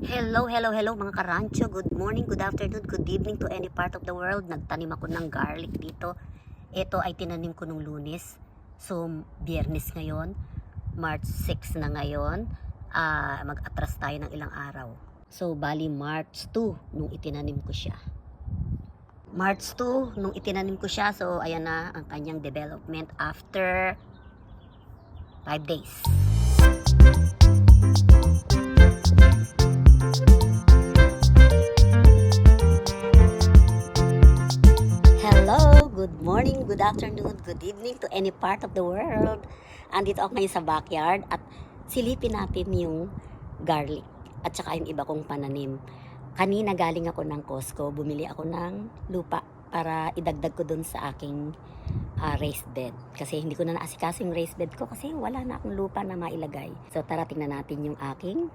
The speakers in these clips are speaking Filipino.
Hello, hello, hello mga karancho. Good morning, good afternoon, good evening to any part of the world. Nagtanim ako ng garlic dito. Ito ay tinanim ko nung Lunes. So, Biyernes ngayon. March 6 na ngayon. Mag-atras tayo ng ilang araw. So, bali March 2 nung itinanim ko siya. March 2 nung itinanim ko siya. So, ayan na ang kanyang development after 5 days. Hello, good morning, good afternoon, good evening to any part of the world. Andito ako ngayon sa backyard at silipin natin yung garlic at saka yung iba kong pananim. Kanina galing ako ng Costco, bumili ako ng lupa para idagdag ko dun sa aking raised bed. Kasi hindi ko na naasikaso yung raised bed ko kasi wala na akong lupa na mailagay. So tara tingnan natin yung aking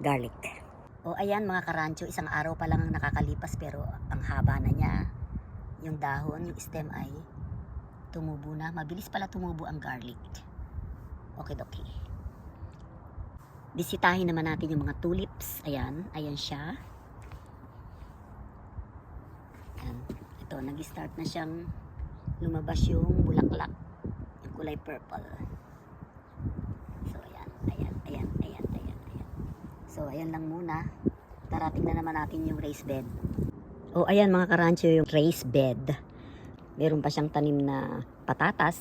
garlic. O ayan mga karancho, isang araw pa lang ang nakakalipas pero ang haba na niya. Yung dahon, yung stem ay tumubo na. Mabilis pala tumubo ang garlic. Okay. Bisitahin naman natin yung mga tulips. Ayan, ayan siya. Ayan. Ito, nag-start na siyang lumabas yung bulaklak. Yung kulay purple. So ayan. So ayan lang muna. Tara tingnan naman natin yung raised bed. O ayan mga karancho, yung raised bed. Meron pa siyang tanim na patatas.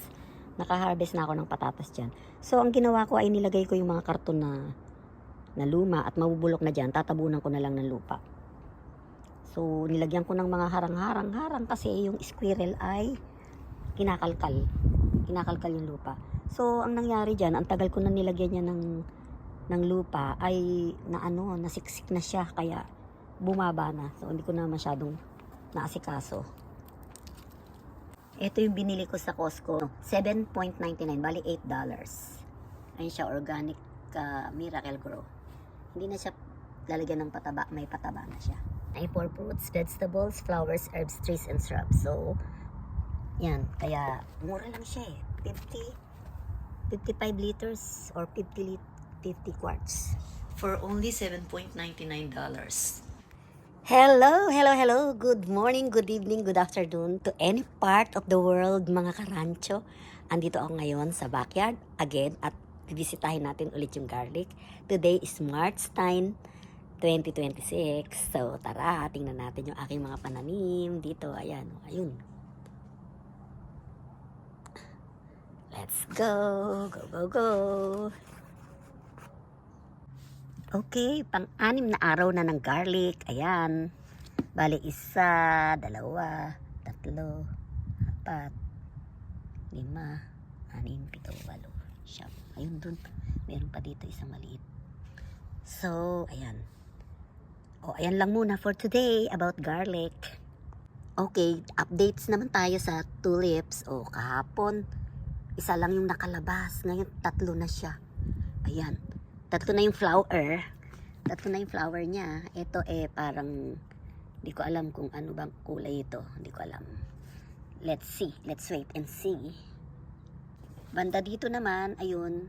Naka-harvest na ako ng patatas dyan. So ang ginawa ko ay nilagay ko yung mga karton na luma at mabubulok na dyan. Tatabunan ko na lang ng lupa. So nilagyan ko ng mga harang-harang kasi yung squirrel ay kinakalkal. Kinakalkal yung lupa. So ang nangyari dyan, ang tagal ko na nilagyan niya ng lupa ay nasiksik na siya kaya bumaba na. So hindi ko na masyadong naasikaso. Ito yung binili ko sa Costco. $7.99. Bali $8. Ayun siya, organic Miracle Grow. Hindi na siya lalagyan ng pataba. May pataba na siya. Ay for fruits, vegetables, flowers, herbs, trees, and shrubs. So, yan. Kaya mura lang siya eh. 55 liters or 50 quarts. For only $7.99. Hello. Good morning, good evening, good afternoon to any part of the world, mga karancho. Andito ako ngayon sa backyard again at bibisitahin natin ulit yung garlic. Today is March 9, 2026. So tara, tingnan natin yung aking mga pananim dito. Ayan. Let's go. Go. Okay, pang-anim na araw na ng garlic. Ayan. Bali, 1, 2, 3, 4, 5, 6, 7, 8, 9, 10. Ayun dun. Meron pa dito isang maliit. So, ayan. Ayan lang muna for today about garlic. Okay, updates naman tayo sa tulips. Kahapon, isa lang yung nakalabas. Ngayon, 3 na siya. Ayan. 3 na yung flower. 3 na yung flower niya. Ito parang hindi ko alam kung ano bang kulay ito. Hindi ko alam. Let's see. Let's wait and see. Banda dito naman, ayun,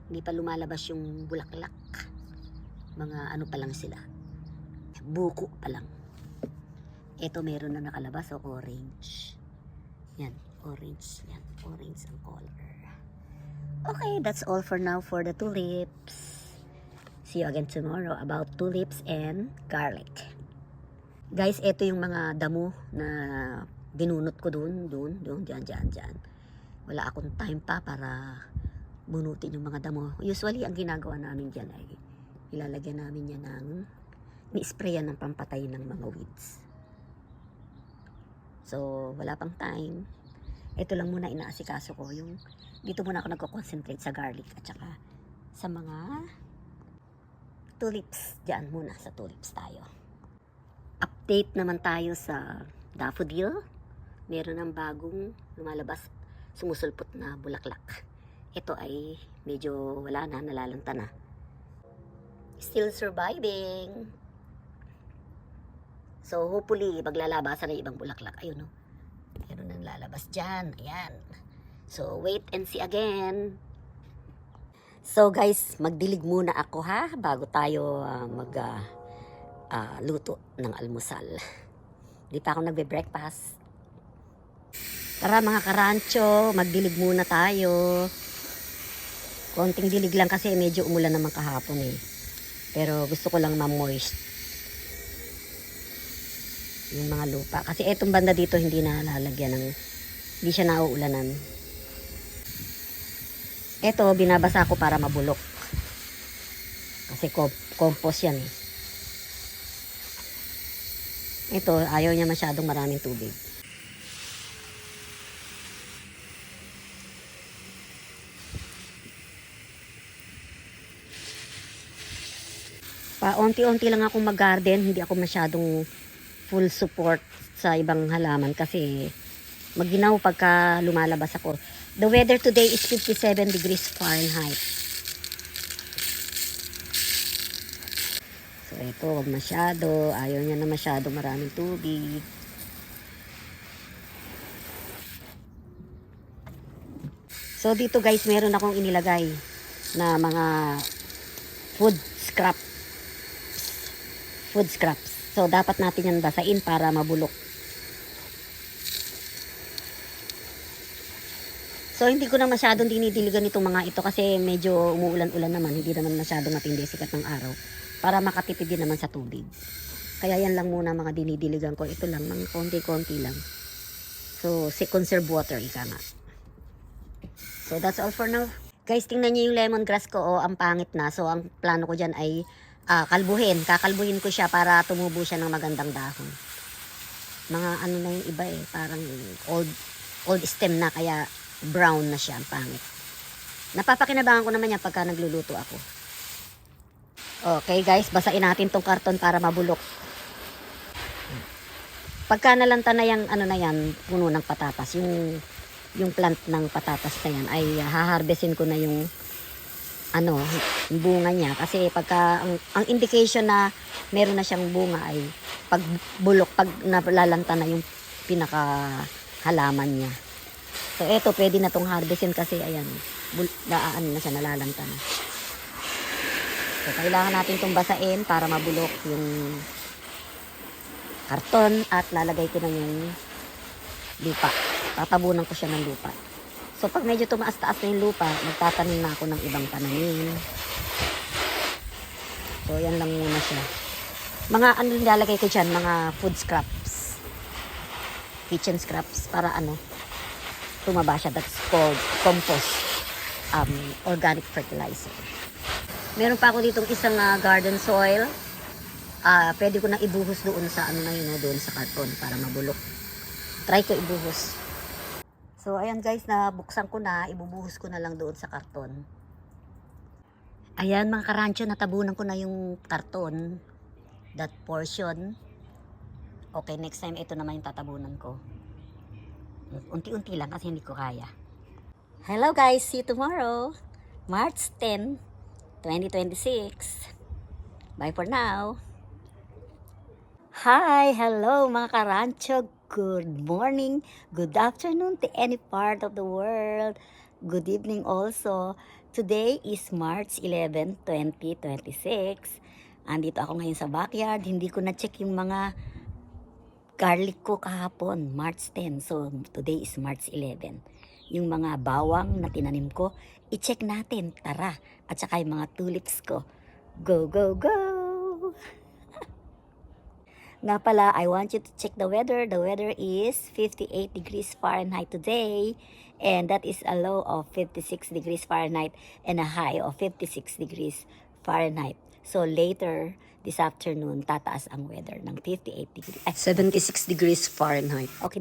hindi pa lumalabas yung bulaklak. Mga ano pa lang sila. Buko pa lang. Ito meron na nakalabas. Orange. Yan. Orange. Yan. Orange ang color. Okay, that's all for now for the tulips. See you again tomorrow about tulips and garlic. Guys, ito yung mga damo na dinunot ko dyan. Wala akong time pa para bunutin yung mga damo. Usually, ang ginagawa namin dyan ay ilalagyan namin yan ni-sprayan ng pampatay ng mga weeds. So, wala pang time. Ito lang muna inaasikaso ko. Dito muna ako nagko-concentrate sa garlic at saka sa mga tulips. Diyan muna sa tulips tayo. Update naman tayo sa daffodil. Meron ng bagong lumalabas, sumusulpot na bulaklak. Ito ay medyo wala na, nalalanta na. Still surviving. So hopefully, maglalabasan na ibang bulaklak. Ayun o. Meron nang lalabas dyan. Ayan. So, wait and see again. So guys, magdilig muna ako ha bago tayo luto ng almusal. Di pa ako nagbe-breakfast. Tara mga karancho, magdilig muna tayo. Konting dilig lang kasi medyo umulan naman kahapon eh. Pero gusto ko lang ma-moist yung mga lupa. Kasi etong banda dito hindi na lalagyan ng, hindi siya nauulanan. Eto, binabasa ko para mabulok. Kasi compost yan eh. Ito, ayaw niya masyadong maraming tubig. Paunti-unti lang ako mag-garden, hindi ako masyadong full support sa ibang halaman kasi maginaw pagka lumalabas ako. The weather today is 57 degrees Fahrenheit. So ito, wag masyado, ayaw niya na masyado maraming tubig. So dito guys, meron akong inilagay na mga food scraps. So, dapat natin yan basain para mabulok. So, hindi ko na masyadong dinidiligan itong mga ito kasi medyo umuulan-ulan naman. Hindi naman masyadong matindi sikat ng araw para makatipid din naman sa tubig. Kaya yan lang muna mga dinidiligan ko. Ito lang, mga konti-konti lang. So, conserve water, ika nga. So, that's all for now. Guys, tingnan niyo yung lemongrass ko. Oh, ang pangit na. So, ang plano ko dyan ay kakalbuhin ko siya para tumubo siya ng magandang dahon. Mga ano na yung iba eh, parang old stem na kaya brown na siya, ang pangit. Napapakinabangan ko naman yan pagka nagluluto ako. Okay guys, basain natin tong karton para mabulok. Pagka nalanta na yung ano na yan, puno ng patatas, yung plant ng patatas na yan, ay haharvestin ko na yung bunga niya kasi pagka ang indication na meron na siyang bunga ay pagbulok, pag nalalanta na yung pinaka halaman niya. So eto pwede na tong harvestin kasi ayan, na siya, nalalanta na. So kailangan natin tong basain para mabulok yung karton at lalagay ko na yung lupa. Tatabunan ko siya ng lupa. So, pag medyo tumaas-taas na yung lupa, magtatanim na ako ng ibang pananim. So, yan lang muna siya. Mga nilalagay ko dyan, mga food scraps. Kitchen scraps, para tumaba siya. That's called compost. Organic fertilizer. Meron pa ako ditong isang garden soil. Pwede ko nang ibuhos doon sa doon sa karton para mabulok. Try ko ibuhos. So, ayan guys, nabuksan ko na, ibubuhos ko na lang doon sa karton. Ayan mga karancho, natabunan ko na yung karton. That portion. Okay, next time, ito naman yung tatabunan ko. Unti-unti lang kasi hindi ko kaya. Hello guys, see you tomorrow. March 10, 2026. Bye for now. Hi, hello mga karancho. Good morning, good afternoon to any part of the world. Good evening also. Today is March 11, 2026. Andito ako ngayon sa backyard. Hindi ko na-check yung mga garlic ko kahapon, March 10. So, today is March 11. Yung mga bawang na tinanim ko, i-check natin. Tara. At saka yung mga tulips ko. Go, go, go! Nga pala, I want you to check the weather. The weather is 58 degrees Fahrenheit today. And that is a low of 56 degrees Fahrenheit and a high of 56 degrees Fahrenheit. So later this afternoon, tataas ang weather ng 58 degrees. 76 degrees Fahrenheit. Okay,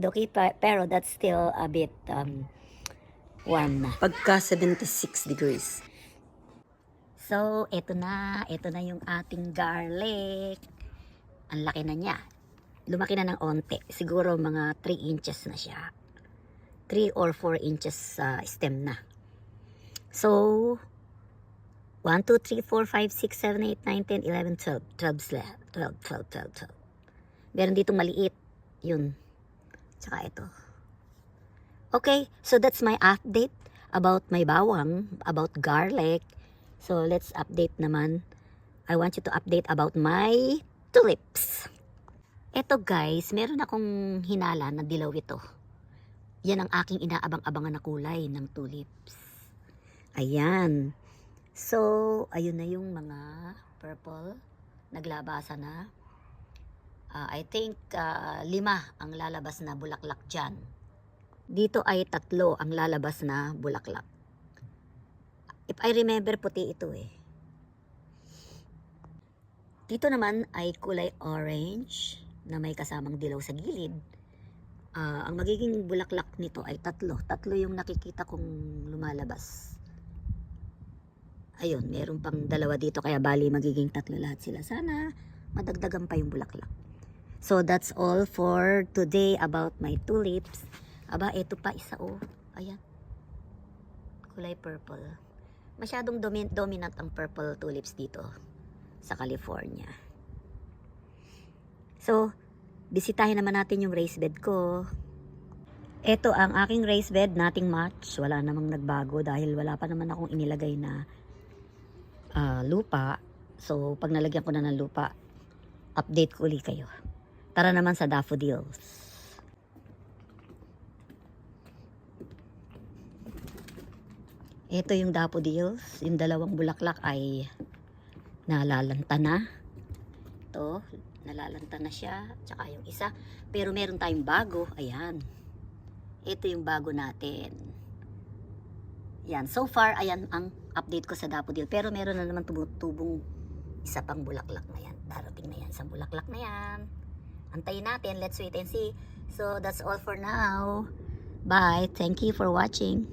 pero that's still a bit warm na. Pagka 76 degrees. So, ito na yung ating garlic. Ang laki na niya. Lumaki na ng onte. Siguro mga 3 inches na siya. 3 or 4 inches sa stem na. So, 1, 2, 3, 4, 5, 6, 7, 8, 9, 10, 11, 12. Meron ditong maliit. Yun. Tsaka ito. Okay, so that's my update about my bawang, about garlic, So, let's update naman. I want you to update about my tulips. Eto guys, meron akong hinala na dilaw ito. Yan ang aking inaabang-abangan na kulay ng tulips. Ayan. So, ayun na yung mga purple. Naglabasa na. I think 5 ang lalabas na bulaklak dyan. Dito ay 3 ang lalabas na bulaklak. If I remember, puti ito eh. Dito naman ay kulay orange na may kasamang dilaw sa gilid. Ang magiging bulaklak nito ay 3. 3 yung nakikita kong lumalabas. Ayun, meron pang 2 dito kaya bali magiging 3 lahat sila. Sana madagdagan pa yung bulaklak. So that's all for today about my tulips. Aba, eto pa isa oh. Ayan. Kulay purple. Masyadong dominant ang purple tulips dito sa California. So, bisitahin naman natin yung raised bed ko. Ito ang aking raised bed, nothing much. Wala namang nagbago dahil wala pa naman akong inilagay na lupa. So, pag nalagyan ko na ng lupa, update ko ulit kayo. Tara naman sa daffodils. Ito yung daffodils. Yung 2 bulaklak ay nalalanta na. Ito, nalalanta na siya. Tsaka yung isa. Pero meron tayong bago. Ayan. Ito yung bago natin. Yan. So far, ayan ang update ko sa daffodil. Pero meron na naman tumutubong isa pang bulaklak na yan. Darating na yan sa bulaklak na yan. Antayin natin. Let's wait and see. So, that's all for now. Bye. Thank you for watching.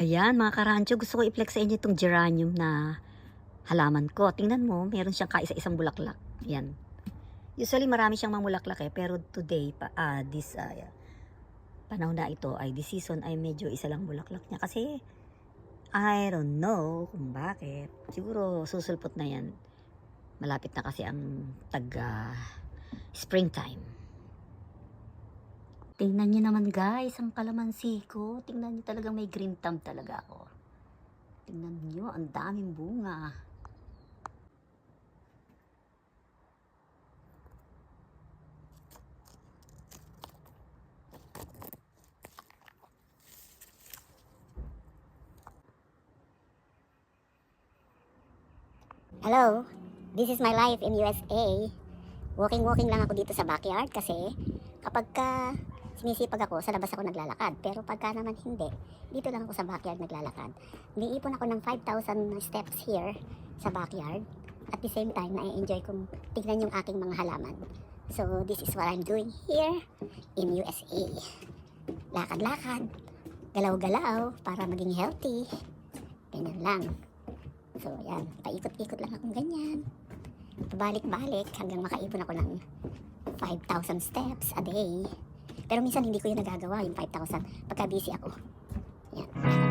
Ayan, mga karancho. Gusto ko i-flex sa inyo itong geranium na halaman ko. Tingnan mo, meron siyang kaisa-isang bulaklak. Ayan. Usually, marami siyang mga bulaklak eh. Pero today, this panahon na ito ay this season ay medyo isa lang bulaklak niya. Kasi, I don't know kung bakit. Siguro, susulpot na yan. Malapit na kasi ang springtime. Tingnan niyo naman guys, ang kalamansi ko. Tingnan niyo talagang may green thumb talaga ako. Tingnan niyo, ang daming bunga. Hello, this is my life in USA. Walking lang ako dito sa backyard kasi kapag sinisipag ako, sa labas ako naglalakad. Pero pagka naman hindi, dito lang ako sa backyard naglalakad. Niipon ako ng 5,000 steps here sa backyard. At the same time, na-enjoy kong tignan yung aking mga halaman. So, this is what I'm doing here in USA. Lakad-lakad, galaw-galaw para maging healthy. Ganyan lang. So, yan. Paikot-ikot lang akong ganyan. Pabalik-balik hanggang makaipon ako ng 5,000 steps a day. Pero minsan hindi ko yun nagagawa, yung 5,000. Pagka busy ako. Yan.